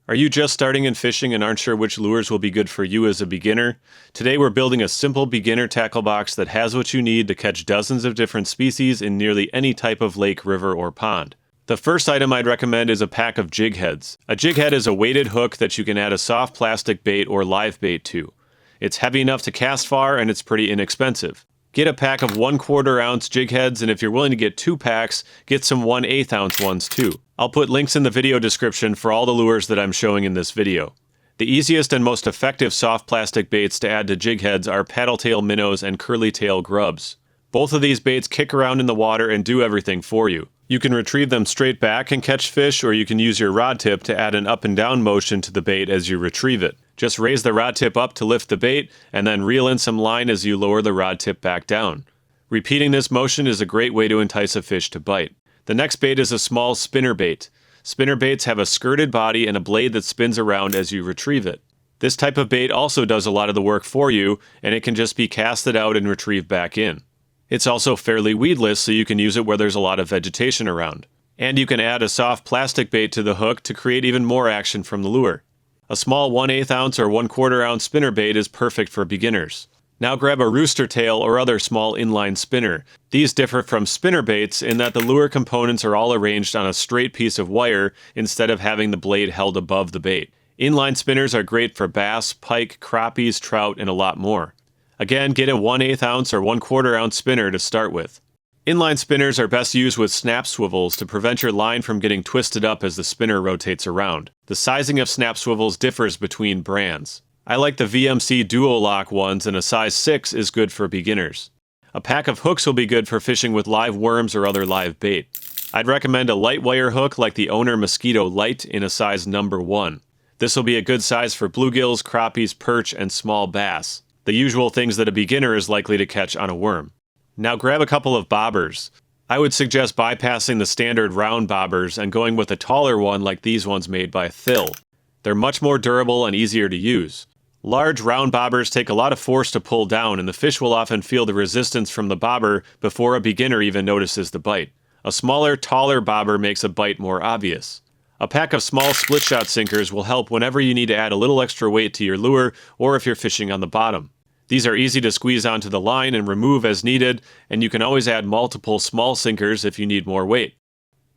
Are you just starting in fishing and aren't sure which lures will be good for you as a beginner? Today we're building a simple beginner tackle box that has what you need to catch dozens of different species in nearly any type of lake, river, or pond. The first item I'd recommend is a pack of jig heads. A jig head is a weighted hook that you can add a soft plastic bait or live bait to. It's heavy enough to cast far and it's pretty inexpensive. Get a pack of 1/4 ounce jig heads, and if you're willing to get 2 packs, get some 1/8 ounce ones too. I'll put links in the video description for all the lures that I'm showing in this video. The easiest and most effective soft plastic baits to add to jig heads are paddle-tail minnows and curly-tail grubs. Both of these baits kick around in the water and do everything for you. You can retrieve them straight back and catch fish, or you can use your rod tip to add an up and down motion to the bait as you retrieve it. Just raise the rod tip up to lift the bait, and then reel in some line as you lower the rod tip back down. Repeating this motion is a great way to entice a fish to bite. The next bait is a small spinner bait. Spinner baits have a skirted body and a blade that spins around as you retrieve it. This type of bait also does a lot of the work for you, and it can just be casted out and retrieved back in. It's also fairly weedless, so you can use it where there's a lot of vegetation around. And you can add a soft plastic bait to the hook to create even more action from the lure. A small 1/8 ounce or 1/4 ounce spinner bait is perfect for beginners. Now grab a rooster tail or other small inline spinner. These differ from spinner baits in that the lure components are all arranged on a straight piece of wire instead of having the blade held above the bait. Inline spinners are great for bass, pike, crappies, trout, and a lot more. Again, get a 1/8 ounce or 1/4 ounce spinner to start with. Inline spinners are best used with snap swivels to prevent your line from getting twisted up as the spinner rotates around. The sizing of snap swivels differs between brands. I like the VMC Duo Lock ones, and a size 6 is good for beginners. A pack of hooks will be good for fishing with live worms or other live bait. I'd recommend a light wire hook like the Owner Mosquito Light in a size number 1. This will be a good size for bluegills, crappies, perch, and small bass. The usual things that a beginner is likely to catch on a worm. Now grab a couple of bobbers. I would suggest bypassing the standard round bobbers and going with a taller one like these ones made by Thill. They're much more durable and easier to use. Large round bobbers take a lot of force to pull down, and the fish will often feel the resistance from the bobber before a beginner even notices the bite. A smaller, taller bobber makes a bite more obvious. A pack of small split shot sinkers will help whenever you need to add a little extra weight to your lure or if you're fishing on the bottom. These are easy to squeeze onto the line and remove as needed, and you can always add multiple small sinkers if you need more weight.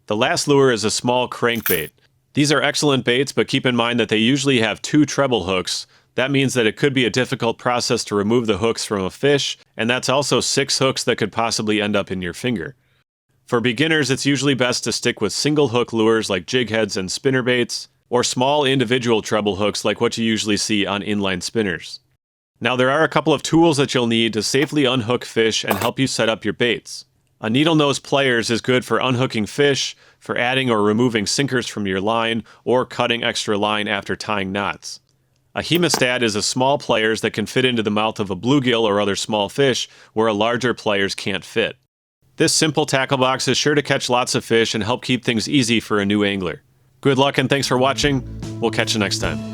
The last lure is a small crankbait. These are excellent baits, but keep in mind that they usually have 2 treble hooks. That means that it could be a difficult process to remove the hooks from a fish, and that's also 6 hooks that could possibly end up in your finger. For beginners, it's usually best to stick with single hook lures like jig heads and spinner baits, or small individual treble hooks like what you usually see on inline spinners. Now there are a couple of tools that you'll need to safely unhook fish and help you set up your baits. A needle nose pliers is good for unhooking fish, for adding or removing sinkers from your line, or cutting extra line after tying knots. A hemostat is a small pliers that can fit into the mouth of a bluegill or other small fish where a larger pliers can't fit. This simple tackle box is sure to catch lots of fish and help keep things easy for a new angler. Good luck and thanks for watching. We'll catch you next time.